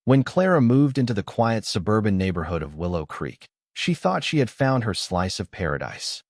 When Clara moved into the quiet suburban neighborhood of Willow Creek, she thought she had found her slice of paradise.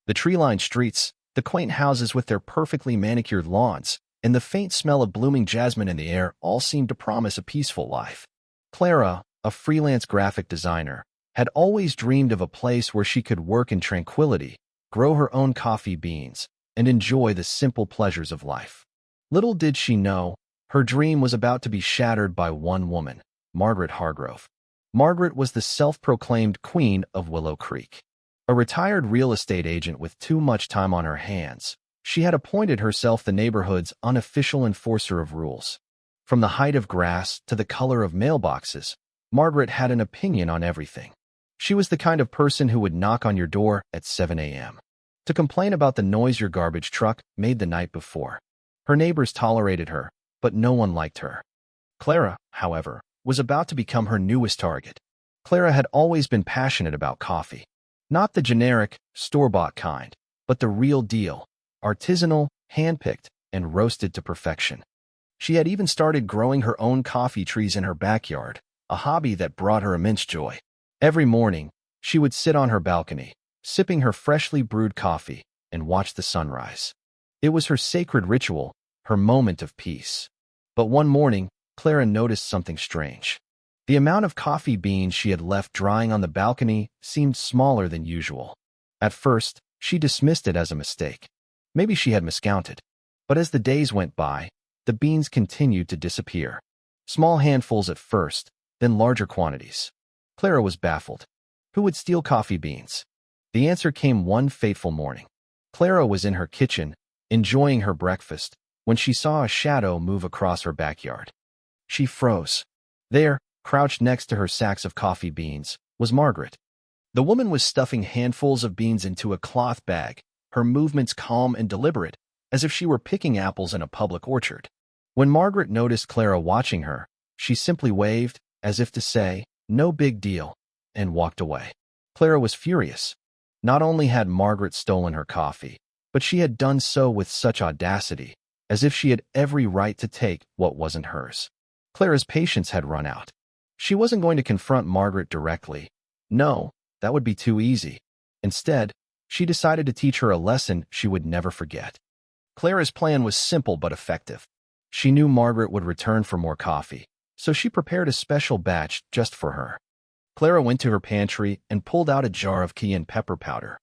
The tree-lined streets, the quaint houses with their perfectly manicured lawns, and the faint smell of blooming jasmine in the air all seemed to promise a peaceful life. Clara, a freelance graphic designer, had always dreamed of a place where she could work in tranquility, grow her own coffee beans, and enjoy the simple pleasures of life. Little did she know, her dream was about to be shattered by one woman, Margaret Hargrove. Margaret was the self-proclaimed queen of Willow Creek. A retired real estate agent with too much time on her hands, she had appointed herself the neighborhood's unofficial enforcer of rules. From the height of grass to the color of mailboxes, Margaret had an opinion on everything. She was the kind of person who would knock on your door at 7 a.m. to complain about the noise your garbage truck made the night before. Her neighbors tolerated her, but no one liked her. Clara, however, was about to become her newest target. Clara had always been passionate about coffee. Not the generic, store-bought kind, but the real deal, artisanal, hand-picked, and roasted to perfection. She had even started growing her own coffee trees in her backyard, a hobby that brought her immense joy. Every morning, she would sit on her balcony, sipping her freshly brewed coffee, and watch the sunrise. It was her sacred ritual, her moment of peace. But one morning, Clara noticed something strange. The amount of coffee beans she had left drying on the balcony seemed smaller than usual. At first, she dismissed it as a mistake. Maybe she had miscounted. But as the days went by, the beans continued to disappear. Small handfuls at first, then larger quantities. Clara was baffled. Who would steal coffee beans? The answer came one fateful morning. Clara was in her kitchen, enjoying her breakfast, when she saw a shadow move across her backyard. She froze. There, crouched next to her sacks of coffee beans, was Margaret. The woman was stuffing handfuls of beans into a cloth bag, her movements calm and deliberate, as if she were picking apples in a public orchard. When Margaret noticed Clara watching her, she simply waved, as if to say, "No big deal," and walked away. Clara was furious. Not only had Margaret stolen her coffee, but she had done so with such audacity, as if she had every right to take what wasn't hers. Clara's patience had run out. She wasn't going to confront Margaret directly. No, that would be too easy. Instead, she decided to teach her a lesson she would never forget. Clara's plan was simple but effective. She knew Margaret would return for more coffee, so she prepared a special batch just for her. Clara went to her pantry and pulled out a jar of cayenne pepper powder.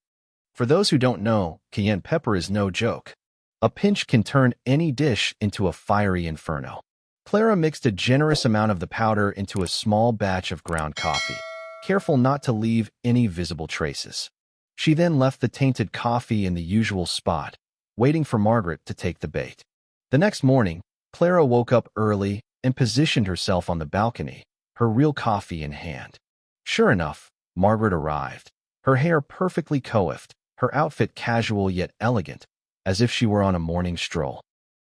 For those who don't know, cayenne pepper is no joke. A pinch can turn any dish into a fiery inferno. Clara mixed a generous amount of the powder into a small batch of ground coffee, careful not to leave any visible traces. She then left the tainted coffee in the usual spot, waiting for Margaret to take the bait. The next morning, Clara woke up early and positioned herself on the balcony, her real coffee in hand. Sure enough, Margaret arrived, her hair perfectly coiffed, her outfit casual yet elegant, as if she were on a morning stroll.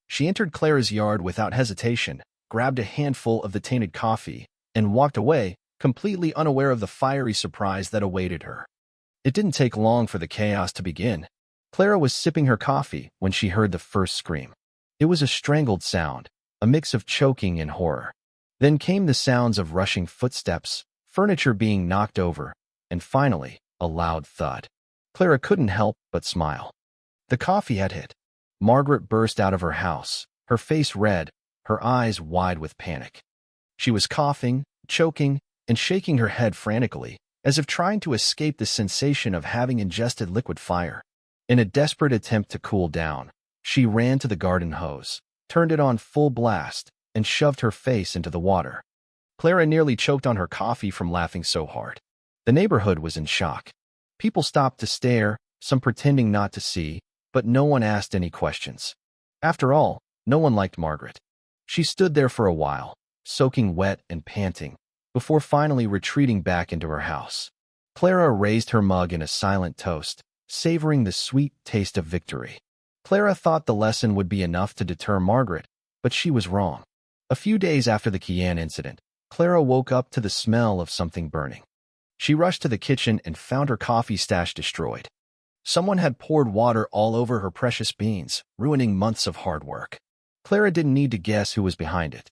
She entered Clara's yard without hesitation, grabbed a handful of the tainted coffee, and walked away, completely unaware of the fiery surprise that awaited her. It didn't take long for the chaos to begin. Clara was sipping her coffee when she heard the first scream. It was a strangled sound, a mix of choking and horror. Then came the sounds of rushing footsteps, furniture being knocked over, and finally, a loud thud. Clara couldn't help but smile. The coffee had hit. Margaret burst out of her house, her face red, her eyes wide with panic. She was coughing, choking, and shaking her head frantically, as if trying to escape the sensation of having ingested liquid fire. In a desperate attempt to cool down, she ran to the garden hose, turned it on full blast, and shoved her face into the water. Clara nearly choked on her coffee from laughing so hard. The neighborhood was in shock. People stopped to stare, some pretending not to see, but no one asked any questions. After all, no one liked Margaret. She stood there for a while, soaking wet and panting, before finally retreating back into her house. Clara raised her mug in a silent toast, savoring the sweet taste of victory. Clara thought the lesson would be enough to deter Margaret, but she was wrong. A few days after the cayenne incident, Clara woke up to the smell of something burning. She rushed to the kitchen and found her coffee stash destroyed. Someone had poured water all over her precious beans, ruining months of hard work. Clara didn't need to guess who was behind it.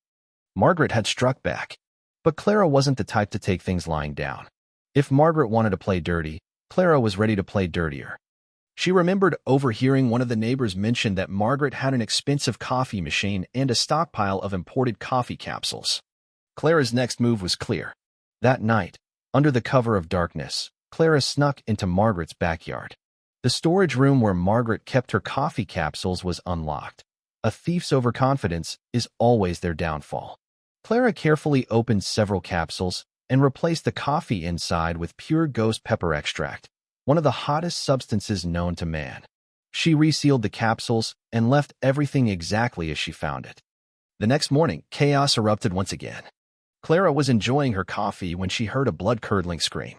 Margaret had struck back. But Clara wasn't the type to take things lying down. If Margaret wanted to play dirty, Clara was ready to play dirtier. She remembered overhearing one of the neighbors mention that Margaret had an expensive coffee machine and a stockpile of imported coffee capsules. Clara's next move was clear. That night, under the cover of darkness, Clara snuck into Margaret's backyard. The storage room where Margaret kept her coffee capsules was unlocked. A thief's overconfidence is always their downfall. Clara carefully opened several capsules and replaced the coffee inside with pure ghost pepper extract, one of the hottest substances known to man. She resealed the capsules and left everything exactly as she found it. The next morning, chaos erupted once again. Clara was enjoying her coffee when she heard a blood-curdling scream.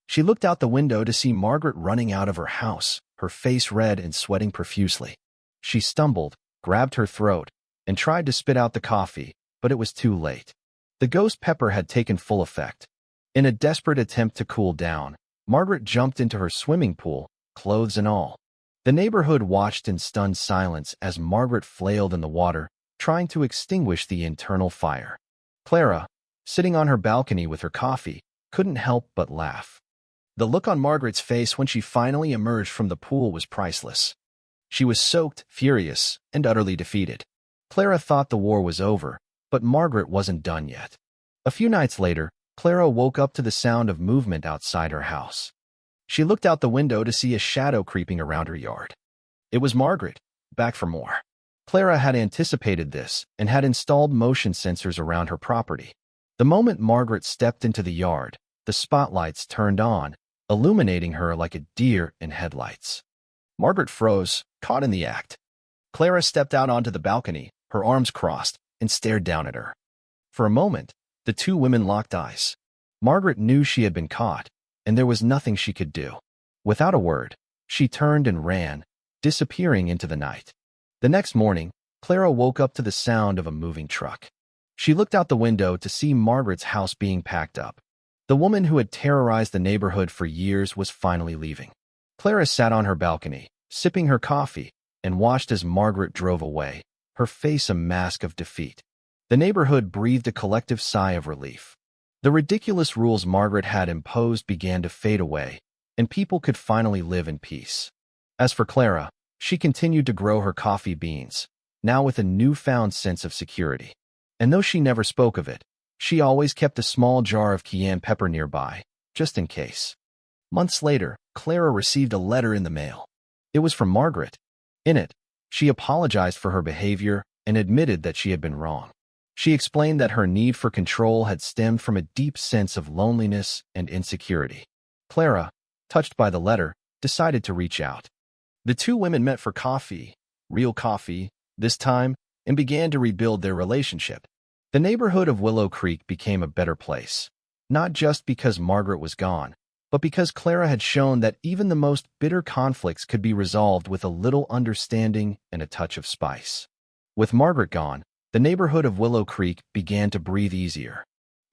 She looked out the window to see Margaret running out of her house, her face red and sweating profusely. She stumbled, grabbed her throat, and tried to spit out the coffee, but it was too late. The ghost pepper had taken full effect. In a desperate attempt to cool down, Margaret jumped into her swimming pool, clothes and all. The neighborhood watched in stunned silence as Margaret flailed in the water, trying to extinguish the internal fire. Clara, sitting on her balcony with her coffee, couldn't help but laugh. The look on Margaret's face when she finally emerged from the pool was priceless. She was soaked, furious, and utterly defeated. Clara thought the war was over, but Margaret wasn't done yet. A few nights later, Clara woke up to the sound of movement outside her house. She looked out the window to see a shadow creeping around her yard. It was Margaret, back for more. Clara had anticipated this and had installed motion sensors around her property. The moment Margaret stepped into the yard, the spotlights turned on, illuminating her like a deer in headlights. Margaret froze, caught in the act. Clara stepped out onto the balcony, her arms crossed, and stared down at her. For a moment, the two women locked eyes. Margaret knew she had been caught, and there was nothing she could do. Without a word, she turned and ran, disappearing into the night. The next morning, Clara woke up to the sound of a moving truck. She looked out the window to see Margaret's house being packed up. The woman who had terrorized the neighborhood for years was finally leaving. Clara sat on her balcony, sipping her coffee, and watched as Margaret drove away, her face a mask of defeat. The neighborhood breathed a collective sigh of relief. The ridiculous rules Margaret had imposed began to fade away, and people could finally live in peace. As for Clara, she continued to grow her coffee beans, now with a newfound sense of security. And though she never spoke of it, she always kept a small jar of cayenne pepper nearby, just in case. Months later, Clara received a letter in the mail. It was from Margaret. In it, she apologized for her behavior and admitted that she had been wrong. She explained that her need for control had stemmed from a deep sense of loneliness and insecurity. Clara, touched by the letter, decided to reach out. The two women met for coffee, real coffee, this time, and began to rebuild their relationship. The neighborhood of Willow Creek became a better place, not just because Margaret was gone, but because Clara had shown that even the most bitter conflicts could be resolved with a little understanding and a touch of spice. With Margaret gone, the neighborhood of Willow Creek began to breathe easier.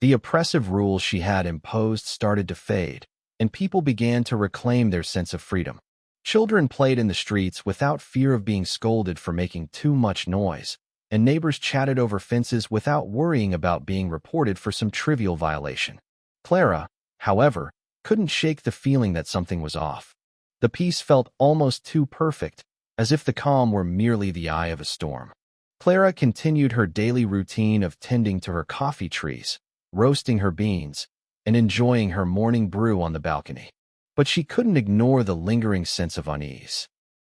The oppressive rules she had imposed started to fade, and people began to reclaim their sense of freedom. Children played in the streets without fear of being scolded for making too much noise, and neighbors chatted over fences without worrying about being reported for some trivial violation. Clara, however, couldn't shake the feeling that something was off. The peace felt almost too perfect, as if the calm were merely the eye of a storm. Clara continued her daily routine of tending to her coffee trees, roasting her beans, and enjoying her morning brew on the balcony. But she couldn't ignore the lingering sense of unease.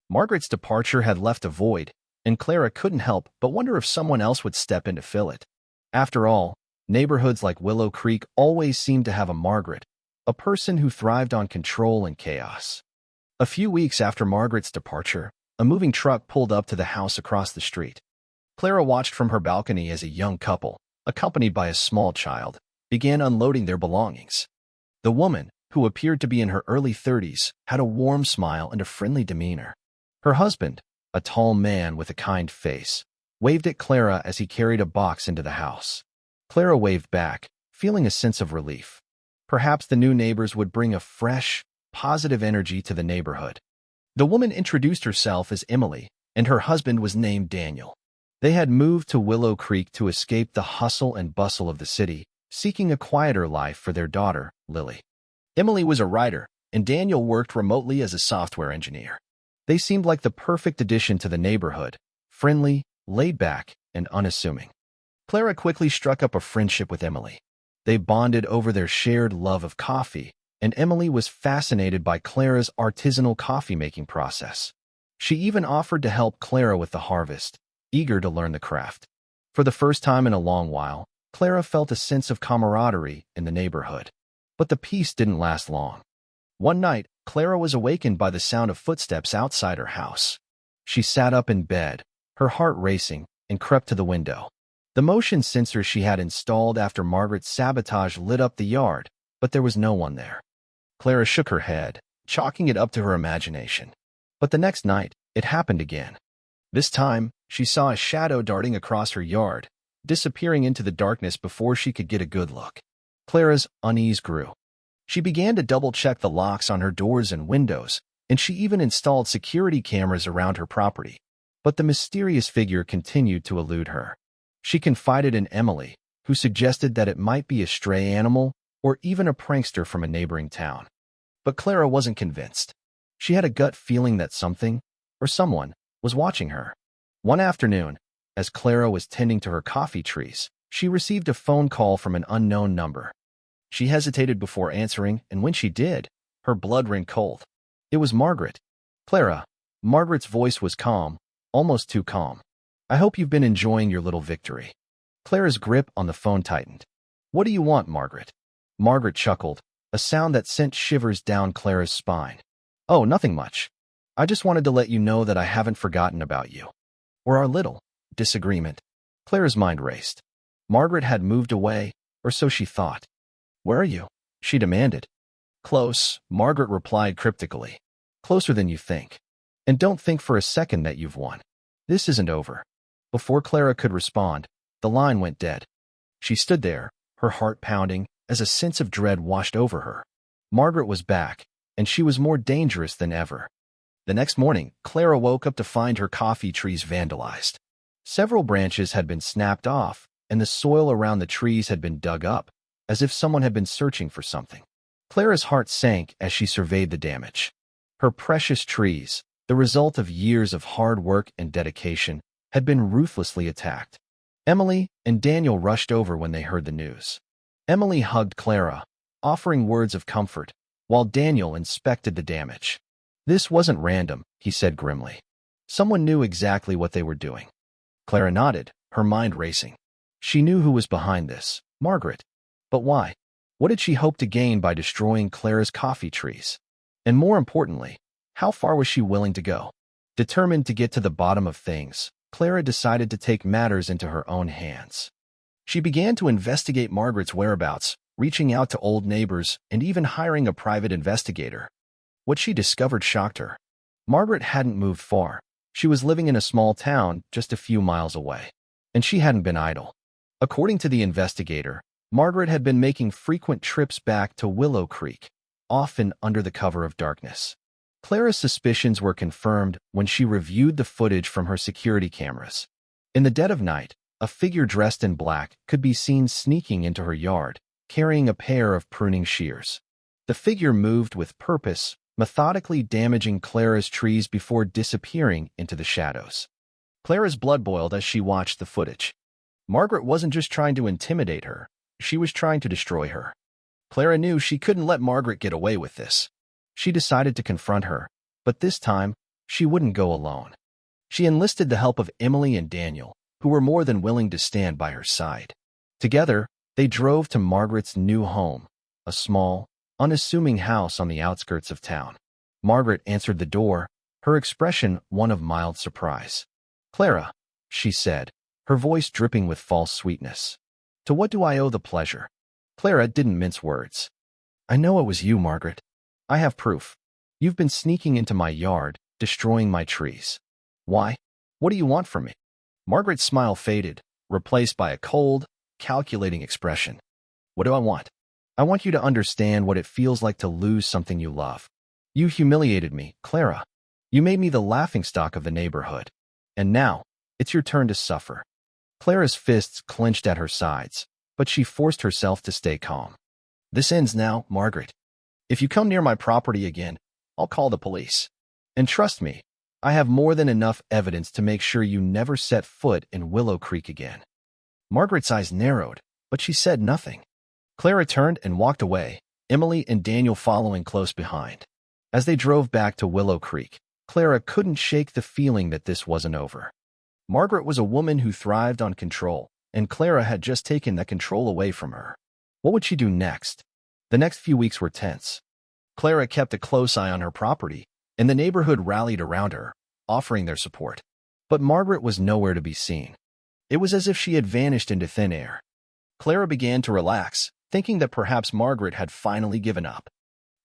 Margaret's departure had left a void, and Clara couldn't help but wonder if someone else would step in to fill it. After all, neighborhoods like Willow Creek always seemed to have a Margaret, a person who thrived on control and chaos. A few weeks after Margaret's departure, a moving truck pulled up to the house across the street. Clara watched from her balcony as a young couple, accompanied by a small child, began unloading their belongings. The woman, who appeared to be in her early 30s, had a warm smile and a friendly demeanor. Her husband, a tall man with a kind face, waved at Clara as he carried a box into the house. Clara waved back, feeling a sense of relief. Perhaps the new neighbors would bring a fresh, positive energy to the neighborhood. The woman introduced herself as Emily, and her husband was named Daniel. They had moved to Willow Creek to escape the hustle and bustle of the city seeking a quieter life for their daughter, Lily. Emily was a writer, and Daniel worked remotely as a software engineer. They seemed like the perfect addition to the neighborhood, friendly, laid-back, and unassuming. Clara quickly struck up a friendship with Emily. They bonded over their shared love of coffee, and Emily was fascinated by Clara's artisanal coffee-making process. She even offered to help Clara with the harvest, eager to learn the craft. For the first time in a long while, Clara felt a sense of camaraderie in the neighborhood. But the peace didn't last long. One night, Clara was awakened by the sound of footsteps outside her house. She sat up in bed, her heart racing, and crept to the window. The motion sensor she had installed after Margaret's sabotage lit up the yard, but there was no one there. Clara shook her head, chalking it up to her imagination. But the next night, it happened again. This time, she saw a shadow darting across her yard, disappearing into the darkness before she could get a good look. Clara's unease grew. She began to double-check the locks on her doors and windows, and she even installed security cameras around her property. But the mysterious figure continued to elude her. She confided in Emily, who suggested that it might be a stray animal or even a prankster from a neighboring town. But Clara wasn't convinced. She had a gut feeling that something, or someone, was watching her. One afternoon, as Clara was tending to her coffee trees, she received a phone call from an unknown number. She hesitated before answering, and when she did, her blood ran cold. It was Margaret. Clara. Margaret's voice was calm, almost too calm. I hope you've been enjoying your little victory. Clara's grip on the phone tightened. What do you want, Margaret? Margaret chuckled, a sound that sent shivers down Clara's spine. Oh, nothing much. I just wanted to let you know that I haven't forgotten about you. Or our little disagreement. Clara's mind raced. Margaret had moved away, or so she thought. Where are you? She demanded. Close, Margaret replied cryptically. Closer than you think. And don't think for a second that you've won. This isn't over. Before Clara could respond, the line went dead. She stood there, her heart pounding, as a sense of dread washed over her. Margaret was back, and she was more dangerous than ever. The next morning, Clara woke up to find her coffee trees vandalized. Several branches had been snapped off, and the soil around the trees had been dug up, as if someone had been searching for something. Clara's heart sank as she surveyed the damage. Her precious trees, the result of years of hard work and dedication, had been ruthlessly attacked. Emily and Daniel rushed over when they heard the news. Emily hugged Clara, offering words of comfort, while Daniel inspected the damage. This wasn't random, he said grimly. Someone knew exactly what they were doing. Clara nodded, her mind racing. She knew who was behind this, Margaret. But why? What did she hope to gain by destroying Clara's coffee trees? And more importantly, how far was she willing to go? Determined to get to the bottom of things, Clara decided to take matters into her own hands. She began to investigate Margaret's whereabouts, reaching out to old neighbors and even hiring a private investigator. What she discovered shocked her. Margaret hadn't moved far. She was living in a small town just a few miles away. And she hadn't been idle. According to the investigator, Margaret had been making frequent trips back to Willow Creek, often under the cover of darkness. Clara's suspicions were confirmed when she reviewed the footage from her security cameras. In the dead of night, a figure dressed in black could be seen sneaking into her yard, carrying a pair of pruning shears. The figure moved with purpose, methodically damaging Clara's trees before disappearing into the shadows. Clara's blood boiled as she watched the footage. Margaret wasn't just trying to intimidate her, she was trying to destroy her. Clara knew she couldn't let Margaret get away with this. She decided to confront her, but this time, she wouldn't go alone. She enlisted the help of Emily and Daniel, who were more than willing to stand by her side. Together, they drove to Margaret's new home, a small, unassuming house on the outskirts of town. Margaret answered the door, her expression one of mild surprise. Clara, she said, her voice dripping with false sweetness. To what do I owe the pleasure? Clara didn't mince words. I know it was you, Margaret. I have proof. You've been sneaking into my yard, destroying my trees. Why? What do you want from me? Margaret's smile faded, replaced by a cold, calculating expression. What do I want? I want you to understand what it feels like to lose something you love. You humiliated me, Clara. You made me the laughingstock of the neighborhood. And now, it's your turn to suffer. Clara's fists clenched at her sides, but she forced herself to stay calm. "This ends now, Margaret. If you come near my property again, I'll call the police. And trust me, I have more than enough evidence to make sure you never set foot in Willow Creek again." Margaret's eyes narrowed, but she said nothing. Clara turned and walked away, Emily and Daniel following close behind. As they drove back to Willow Creek, Clara couldn't shake the feeling that this wasn't over. Margaret was a woman who thrived on control, and Clara had just taken that control away from her. What would she do next? The next few weeks were tense. Clara kept a close eye on her property, and the neighborhood rallied around her, offering their support. But Margaret was nowhere to be seen. It was as if she had vanished into thin air. Clara began to relax, thinking that perhaps Margaret had finally given up.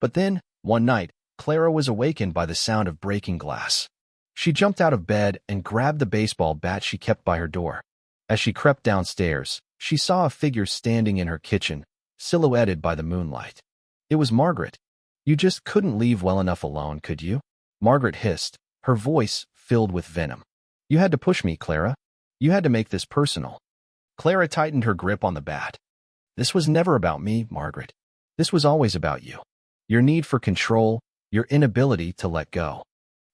But then, one night, Clara was awakened by the sound of breaking glass. She jumped out of bed and grabbed the baseball bat she kept by her door. As she crept downstairs, she saw a figure standing in her kitchen, silhouetted by the moonlight. It was Margaret. "You just couldn't leave well enough alone, could you?" Margaret hissed, her voice filled with venom. "You had to push me, Clara. You had to make this personal." Clara tightened her grip on the bat. "This was never about me, Margaret. This was always about you. Your need for control, your inability to let go.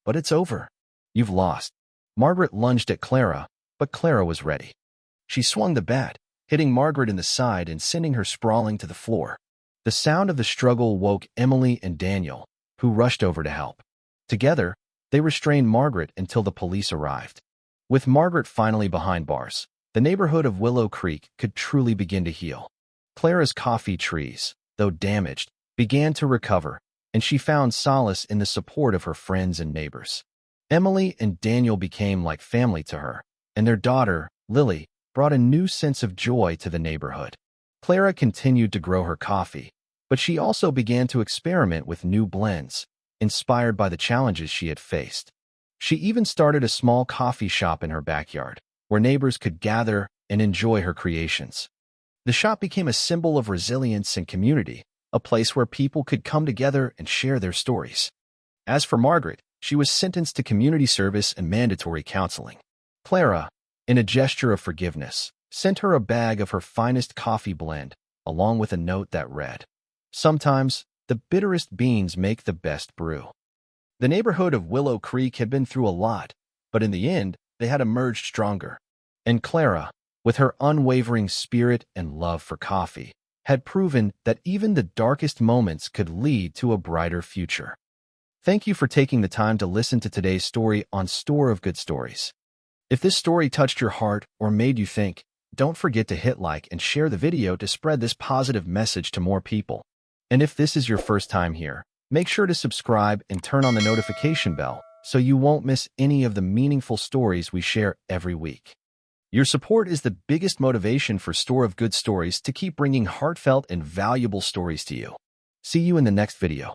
But it's over. You've lost." Margaret lunged at Clara, but Clara was ready. She swung the bat, hitting Margaret in the side and sending her sprawling to the floor. The sound of the struggle woke Emily and Daniel, who rushed over to help. Together, they restrained Margaret until the police arrived. With Margaret finally behind bars, the neighborhood of Willow Creek could truly begin to heal. Clara's coffee trees, though damaged, began to recover, and she found solace in the support of her friends and neighbors. Emily and Daniel became like family to her, and their daughter, Lily, brought a new sense of joy to the neighborhood. Clara continued to grow her coffee, but she also began to experiment with new blends, inspired by the challenges she had faced. She even started a small coffee shop in her backyard, where neighbors could gather and enjoy her creations. The shop became a symbol of resilience and community, a place where people could come together and share their stories. As for Margaret, she was sentenced to community service and mandatory counseling. Clara, in a gesture of forgiveness, sent her a bag of her finest coffee blend, along with a note that read, "Sometimes, the bitterest beans make the best brew." The neighborhood of Willow Creek had been through a lot, but in the end, they had emerged stronger. And Clara, with her unwavering spirit and love for coffee, had proven that even the darkest moments could lead to a brighter future. Thank you for taking the time to listen to today's story on Store of Good Stories. If this story touched your heart or made you think, don't forget to hit like and share the video to spread this positive message to more people. And if this is your first time here, make sure to subscribe and turn on the notification bell so you won't miss any of the meaningful stories we share every week. Your support is the biggest motivation for Store of Good Stories to keep bringing heartfelt and valuable stories to you. See you in the next video.